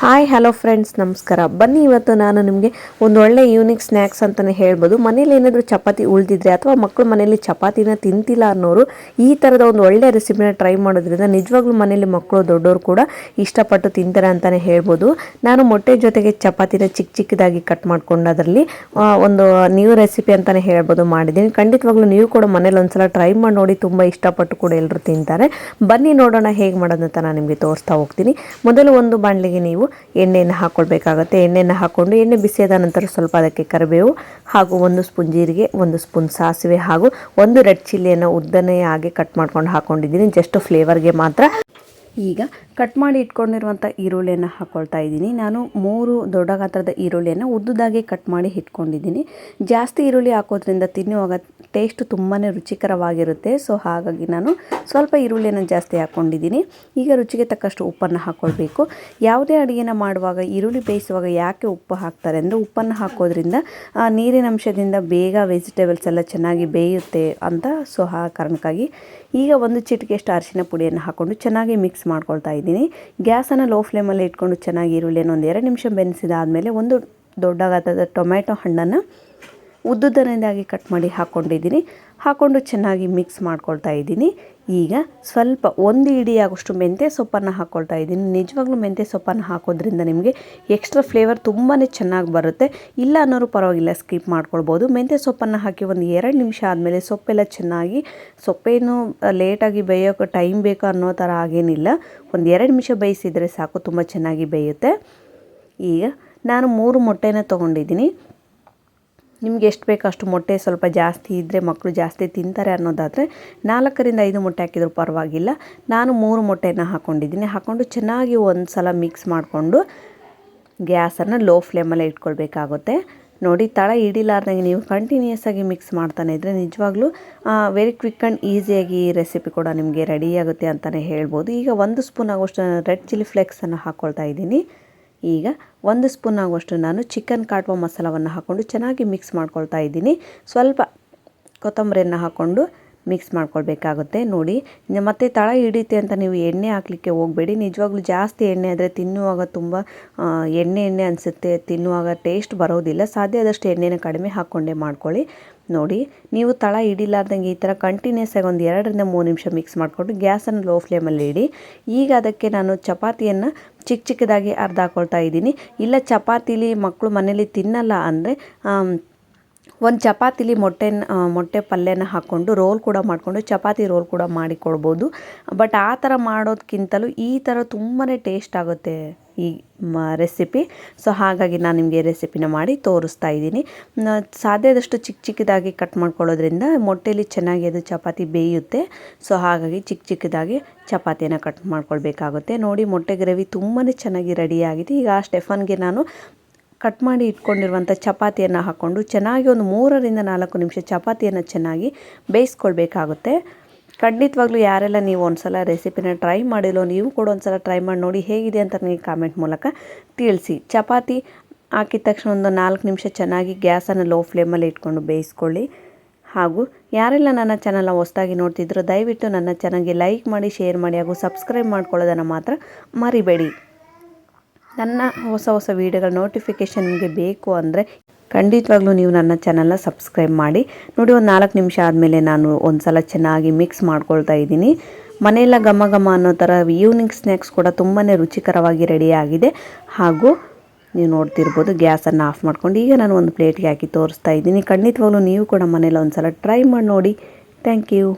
Hi hello friends, ನಮಸ್ಕಾರ. ಬನ್ನಿ ಇವತ್ತು ನಾನು ನಿಮಗೆ ಒಂದು ಒಳ್ಳೆ ಈವ್ನಿಂಗ್ ಸ್ನ್ಯಾಕ್ಸ್ ಅಂತಲೇ ಹೇಳ್ಬೋದು. ಮನೇಲಿ ಏನಾದರೂ ಚಪಾತಿ ಉಳಿದಿದ್ರೆ ಅಥವಾ ಮಕ್ಕಳು ಮನೇಲಿ ಚಪಾತಿನ ತಿಂತಿಲ್ಲ ಅನ್ನೋರು ಈ ಥರದ ಒಂದು ಒಳ್ಳೆ ರೆಸಿಪಿನ ಟ್ರೈ ಮಾಡೋದ್ರಿಂದ ನಿಜವಾಗ್ಲೂ ಮನೇಲಿ ಮಕ್ಕಳು ದೊಡ್ಡವರು ಕೂಡ ಇಷ್ಟಪಟ್ಟು ತಿಂತಾರೆ ಅಂತಲೇ ಹೇಳ್ಬೋದು. ನಾನು ಮೊಟ್ಟೆ ಜೊತೆಗೆ ಚಪಾತಿನ ಚಿಕ್ಕದಾಗಿ ಕಟ್ ಮಾಡ್ಕೊಂಡು ಅದರಲ್ಲಿ ಒಂದು ನ್ಯೂ ರೆಸಿಪಿ ಅಂತಲೇ ಹೇಳ್ಬೋದು ಮಾಡಿದ್ದೀನಿ. ಖಂಡಿತವಾಗ್ಲೂ ನೀವು ಕೂಡ ಮನೇಲಿ ಒಂದ್ಸಲ ಟ್ರೈ ಮಾಡಿ ನೋಡಿ, ತುಂಬ ಇಷ್ಟಪಟ್ಟು ಕೂಡ ಎಲ್ಲರೂ ತಿಂತಾರೆ. ಬನ್ನಿ ನೋಡೋಣ ಹೇಗೆ ಮಾಡೋದಂತ ನಾನು ನಿಮಗೆ ತೋರಿಸ್ತಾ ಹೋಗ್ತೀನಿ. ಮೊದಲು ಒಂದು ಬಾಣಲೆಗೆ ನೀವು ಎಣ್ಣೆಯನ್ನು ಹಾಕ್ಕೊಳ್ಬೇಕಾಗುತ್ತೆ. ಎಣ್ಣೆಯನ್ನು ಹಾಕ್ಕೊಂಡು ಎಣ್ಣೆ ಬಿಸಿಯಾದ ನಂತರ ಸ್ವಲ್ಪ ಅದಕ್ಕೆ ಕರಿಬೇವು ಹಾಗೂ 1 ಸ್ಪೂನ್ ಜೀರಿಗೆ, 1 ಸ್ಪೂನ್ ಸಾಸಿವೆ ಹಾಗೂ 1 ರೆಡ್ ಚಿಲ್ಲಿಯನ್ನು ಉದ್ದನೇ ಆಗಿ ಕಟ್ ಮಾಡ್ಕೊಂಡು ಹಾಕ್ಕೊಂಡಿದ್ದೀನಿ, ಜಸ್ಟ್ ಫ್ಲೇವರ್ಗೆ ಮಾತ್ರ. ಈಗ ಕಟ್ ಮಾಡಿ ಇಟ್ಕೊಂಡಿರುವಂಥ ಈರುಳ್ಳಿಯನ್ನು ಹಾಕ್ಕೊಳ್ತಾ ಇದ್ದೀನಿ. ನಾನು 3 ದೊಡ್ಡ ಗಾತ್ರದ ಈರುಳ್ಳಿಯನ್ನು ಉದ್ದುದಾಗಿ ಕಟ್ ಮಾಡಿ ಇಟ್ಕೊಂಡಿದ್ದೀನಿ. ಜಾಸ್ತಿ ಈರುಳ್ಳಿ ಹಾಕೋದ್ರಿಂದ ತಿನ್ನುವಾಗ ಟೇಸ್ಟ್ ತುಂಬಾ ರುಚಿಕರವಾಗಿರುತ್ತೆ. ಸೊ ಹಾಗಾಗಿ ನಾನು ಸ್ವಲ್ಪ ಈರುಳ್ಳಿಯನ್ನು ಜಾಸ್ತಿ ಹಾಕ್ಕೊಂಡಿದ್ದೀನಿ. ಈಗ ರುಚಿಗೆ ತಕ್ಕಷ್ಟು ಉಪ್ಪನ್ನು ಹಾಕ್ಕೊಳ್ಬೇಕು. ಯಾವುದೇ ಅಡುಗೆನ ಮಾಡುವಾಗ ಈರುಳ್ಳಿ ಬೇಯಿಸುವಾಗ ಯಾಕೆ ಉಪ್ಪು ಹಾಕ್ತಾರೆ ಅಂದರೆ, ಉಪ್ಪನ್ನು ಹಾಕೋದ್ರಿಂದ ನೀರಿನ ಅಂಶದಿಂದ ಬೇಗ ವೆಜಿಟೇಬಲ್ಸ್ ಎಲ್ಲ ಚೆನ್ನಾಗಿ ಬೇಯುತ್ತೆ ಅಂತ. ಸೊ ಆ ಕಾರಣಕ್ಕಾಗಿ ಈಗ 1 ಚಿಟಿಕೆಯಷ್ಟು ಅರಿಶಿನ ಪುಡಿಯನ್ನು ಹಾಕ್ಕೊಂಡು ಚೆನ್ನಾಗಿ ಮಿಕ್ಸ್ ಮಾಡ್ಕೊಳ್ತಾ ಇದ್ದೀನಿ. ಗ್ಯಾಸನ್ನು ಲೋ ಫ್ಲೇಮಲ್ಲಿ ಇಟ್ಕೊಂಡು ಚೆನ್ನಾಗಿ ಈರುಳ್ಳಿಯನ್ನು 1-2 ನಿಮಿಷ ಬೆರೆಸಿದಾದಮೇಲೆ 1 ದೊಡ್ಡ ಗಾತ್ರದ ಟೊಮೆಟೊ ಹಣ್ಣನ್ನು ಉದ್ದುದ್ದನೇದಾಗಿ ಕಟ್ ಮಾಡಿ ಹಾಕ್ಕೊಂಡಿದ್ದೀನಿ. ಹಾಕ್ಕೊಂಡು ಚೆನ್ನಾಗಿ ಮಿಕ್ಸ್ ಮಾಡ್ಕೊಳ್ತಾ ಇದ್ದೀನಿ. ಈಗ ಸ್ವಲ್ಪ 1 ಇಡಿ ಆಗೋಷ್ಟು ಮೆಂತ್ಯ ಸೊಪ್ಪನ್ನು ಹಾಕ್ಕೊಳ್ತಾ ಇದ್ದೀನಿ. ನಿಜವಾಗ್ಲೂ ಮೆಂತ್ಯ ಸೊಪ್ಪನ್ನು ಹಾಕೋದ್ರಿಂದ ನಿಮಗೆ ಎಕ್ಸ್ಟ್ರಾ ಫ್ಲೇವರ್ ತುಂಬಾ ಚೆನ್ನಾಗಿ ಬರುತ್ತೆ. ಇಲ್ಲ ಅನ್ನೋರು ಪರವಾಗಿಲ್ಲ, ಸ್ಕಿಪ್ ಮಾಡ್ಕೊಳ್ಬೋದು. ಮೆಂತ್ಯ ಸೊಪ್ಪನ್ನು ಹಾಕಿ 1-2 ನಿಮಿಷ ಆದಮೇಲೆ ಸೊಪ್ಪೆಲ್ಲ ಚೆನ್ನಾಗಿ, ಸೊಪ್ಪೇನು ಲೇಟಾಗಿ ಬೇಯೋಕ್ಕೆ ಟೈಮ್ ಬೇಕು ಅನ್ನೋ ಥರ ಆಗೇನಿಲ್ಲ, 1-2 ನಿಮಿಷ ಬೇಯಿಸಿದರೆ ಸಾಕು, ತುಂಬ ಚೆನ್ನಾಗಿ ಬೇಯುತ್ತೆ. ಈಗ ನಾನು 3 ಮೊಟ್ಟೆನ ತೊಗೊಂಡಿದ್ದೀನಿ. ನಿಮ್ಗೆ ಎಷ್ಟು ಬೇಕೋ ಅಷ್ಟು ಮೊಟ್ಟೆ, ಸ್ವಲ್ಪ ಜಾಸ್ತಿ ಇದ್ದರೆ ಮಕ್ಕಳು ಜಾಸ್ತಿ ತಿಂತಾರೆ ಅನ್ನೋದಾದರೆ 4ರಿಂದ 5 ಮೊಟ್ಟೆ ಹಾಕಿದರೂ ಪರವಾಗಿಲ್ಲ. ನಾನು 3 ಮೊಟ್ಟೆಯನ್ನು ಹಾಕ್ಕೊಂಡಿದ್ದೀನಿ. ಹಾಕ್ಕೊಂಡು ಚೆನ್ನಾಗಿ ಒಂದು ಸಲ ಮಿಕ್ಸ್ ಮಾಡಿಕೊಂಡು ಗ್ಯಾಸನ್ನು ಲೋ ಫ್ಲೇಮಲ್ಲೇ ಇಟ್ಕೊಳ್ಬೇಕಾಗುತ್ತೆ. ನೋಡಿ, ತಳ ಹಿಡಿಲಾರ್ದಂಗೆ ನೀವು ಕಂಟಿನ್ಯೂಸ್ ಆಗಿ ಮಿಕ್ಸ್ ಮಾಡ್ತಾನೆ ಇದ್ದರೆ ನಿಜವಾಗ್ಲೂ ವೆರಿ ಕ್ವಿಕ್ ಆ್ಯಂಡ್ ಈಸಿಯಾಗಿ ಈ ರೆಸಿಪಿ ಕೂಡ ನಿಮಗೆ ರೆಡಿಯಾಗುತ್ತೆ ಅಂತಲೇ ಹೇಳ್ಬೋದು. ಈಗ 1 ಸ್ಪೂನ್ ಆಗೋಷ್ಟು ರೆಡ್ ಚಿಲ್ಲಿ ಫ್ಲೇಕ್ಸನ್ನು ಹಾಕ್ಕೊಳ್ತಾ ಇದ್ದೀನಿ. ಈಗ 1 ಸ್ಪೂನ್ ಆಗುವಷ್ಟು ನಾನು ಚಿಕನ್ ಕಾಟುವ ಮಸಾಲವನ್ನು ಹಾಕ್ಕೊಂಡು ಚೆನ್ನಾಗಿ ಮಿಕ್ಸ್ ಮಾಡ್ಕೊಳ್ತಾ ಇದ್ದೀನಿ. ಸ್ವಲ್ಪ ಕೊತ್ತಂಬರಿಯನ್ನು ಹಾಕ್ಕೊಂಡು ಮಿಕ್ಸ್ ಮಾಡ್ಕೊಳ್ಬೇಕಾಗುತ್ತೆ. ನೋಡಿ, ಮತ್ತು ತಳ ಹಿಡಿಯುತ್ತೆ ಅಂತ ನೀವು ಎಣ್ಣೆ ಹಾಕಲಿಕ್ಕೆ ಹೋಗಬೇಡಿ. ನಿಜವಾಗ್ಲೂ ಜಾಸ್ತಿ ಎಣ್ಣೆ ಆದರೆ ತಿನ್ನುವಾಗ ತುಂಬ ಎಣ್ಣೆ ಅನಿಸುತ್ತೆ, ತಿನ್ನುವಾಗ ಟೇಸ್ಟ್ ಬರೋದಿಲ್ಲ. ಸಾಧ್ಯ ಆದಷ್ಟು ಎಣ್ಣೆನ ಕಡಿಮೆ ಹಾಕ್ಕೊಂಡೇ ಮಾಡ್ಕೊಳ್ಳಿ. ನೋಡಿ, ನೀವು ತಳ ಹಿಡಿಲಾರ್ದಂಗೆ ಈ ಥರ ಕಂಟಿನ್ಯೂಸ್ ಆಗಿ 2ರಿಂದ 3 ನಿಮಿಷ ಮಿಕ್ಸ್ ಮಾಡಿಕೊಂಡು ಗ್ಯಾಸನ್ನು ಲೋ ಫ್ಲೇಮಲ್ಲಿ ಇಡಿ. ಈಗ ಅದಕ್ಕೆ ನಾನು ಚಪಾತಿಯನ್ನು ಚಿಕ್ಕದಾಗಿ ಅರ್ಧ ಹಾಕ್ಕೊಳ್ತಾ ಇದ್ದೀನಿ. ಇಲ್ಲ ಚಪಾತಿಲಿ ಮಕ್ಕಳು ಮನೇಲಿ ತಿನ್ನಲ್ಲ ಅಂದರೆ 1 ಚಪಾತಿಲಿ ಮೊಟ್ಟೆ ಪಲ್ಯನ ಹಾಕ್ಕೊಂಡು ರೋಲ್ ಕೂಡ ಮಾಡಿಕೊಂಡು ಚಪಾತಿ ರೋಲ್ ಕೂಡ ಮಾಡಿಕೊಡ್ಬೋದು. ಬಟ್ ಆ ಥರ ಮಾಡೋದಕ್ಕಿಂತಲೂ ಈ ಥರ ತುಂಬಾ ಟೇಸ್ಟ್ ಆಗುತ್ತೆ ಈ ರೆಸಿಪಿ. ಸೊ ಹಾಗಾಗಿ ನಾನು ನಿಮಗೆ ರೆಸಿಪಿನ ಮಾಡಿ ತೋರಿಸ್ತಾ ಇದ್ದೀನಿ. ಸಾಧ್ಯ ಆದಷ್ಟು ಚಿಕ್ಕದಾಗಿ ಕಟ್ ಮಾಡ್ಕೊಳ್ಳೋದ್ರಿಂದ ಮೊಟ್ಟೆಯಲ್ಲಿ ಚೆನ್ನಾಗಿ ಅದು ಚಪಾತಿ ಬೇಯುತ್ತೆ. ಸೊ ಹಾಗಾಗಿ ಚಿಕ್ಕದಾಗಿ ಚಪಾತಿಯನ್ನು ಕಟ್ ಮಾಡ್ಕೊಳ್ಬೇಕಾಗುತ್ತೆ. ನೋಡಿ, ಮೊಟ್ಟೆ ಗ್ರೇವಿ ತುಂಬಾ ಚೆನ್ನಾಗಿ ರೆಡಿಯಾಗಿದೆ. ಈಗ ಆ ಸ್ಟೆಫನ್ಗೆ ನಾನು ಕಟ್ ಮಾಡಿ ಇಟ್ಕೊಂಡಿರುವಂಥ ಚಪಾತಿಯನ್ನು ಹಾಕ್ಕೊಂಡು ಚೆನ್ನಾಗಿ 3ರಿಂದ 4 ನಿಮಿಷ ಚಪಾತಿಯನ್ನು ಚೆನ್ನಾಗಿ ಬೇಯಿಸ್ಕೊಳ್ಬೇಕಾಗುತ್ತೆ. ಖಂಡಿತವಾಗ್ಲೂ ಯಾರೆಲ್ಲ ನೀವು ಒಂದು ಸಲ ರೆಸಿಪಿನ ಟ್ರೈ ಮಾಡಿಲ್ಲೋ ನೀವು ಕೂಡ ಒಂದು ಸಲ ಟ್ರೈ ಮಾಡಿ ನೋಡಿ, ಹೇಗಿದೆ ಅಂತ ನನಗೆ ಕಾಮೆಂಟ್ ಮೂಲಕ ತಿಳಿಸಿ. ಚಪಾತಿ ಹಾಕಿದ ತಕ್ಷಣ 4 ನಿಮಿಷ ಚೆನ್ನಾಗಿ ಗ್ಯಾಸನ್ನು ಲೋ ಫ್ಲೇಮಲ್ಲಿ ಇಟ್ಕೊಂಡು ಬೇಯಿಸ್ಕೊಳ್ಳಿ. ಹಾಗೂ ಯಾರೆಲ್ಲ ನನ್ನ ಚಾನಲ್ನ ಹೊಸದಾಗಿ ನೋಡ್ತಿದ್ರು ದಯವಿಟ್ಟು ನನ್ನ ಚಾನಲ್ಗೆ ಲೈಕ್ ಮಾಡಿ, ಶೇರ್ ಮಾಡಿ ಹಾಗೂ ಸಬ್ಸ್ಕ್ರೈಬ್ ಮಾಡ್ಕೊಳ್ಳೋದನ್ನು ಮಾತ್ರ ಮರಿಬೇಡಿ. ನನ್ನ ಹೊಸ ವೀಡಿಯೋಗಳ ನೋಟಿಫಿಕೇಷನ್ ನಿಮಗೆ ಬೇಕು ಅಂದರೆ ಖಂಡಿತವಾಗ್ಲೂ ನೀವು ನನ್ನ ಚಾನಲ್ನ ಸಬ್ಸ್ಕ್ರೈಬ್ ಮಾಡಿ. ನೋಡಿ, 4 ನಿಮಿಷ ಆದಮೇಲೆ ನಾನು ಒಂದು ಸಲ ಚೆನ್ನಾಗಿ ಮಿಕ್ಸ್ ಮಾಡ್ಕೊಳ್ತಾ ಇದ್ದೀನಿ. ಮನೆಯೆಲ್ಲ ಘಮ ಅನ್ನೋ ಥರ ಈವ್ನಿಂಗ್ ಸ್ನ್ಯಾಕ್ಸ್ ಕೂಡ ತುಂಬಾ ರುಚಿಕರವಾಗಿ ರೆಡಿಯಾಗಿದೆ. ಹಾಗೂ ನೀವು ನೋಡ್ತಿರ್ಬೋದು, ಗ್ಯಾಸನ್ನು ಆಫ್ ಮಾಡ್ಕೊಂಡು ಈಗ ನಾನು ಒಂದು ಪ್ಲೇಟ್ಗೆ ಹಾಕಿ ತೋರಿಸ್ತಾ ಇದ್ದೀನಿ. ಖಂಡಿತವಾಗ್ಲೂ ನೀವು ಕೂಡ ಮನೇಲಿ ಒಂದು ಸಲ ಟ್ರೈ ಮಾಡಿ ನೋಡಿ. Thank you.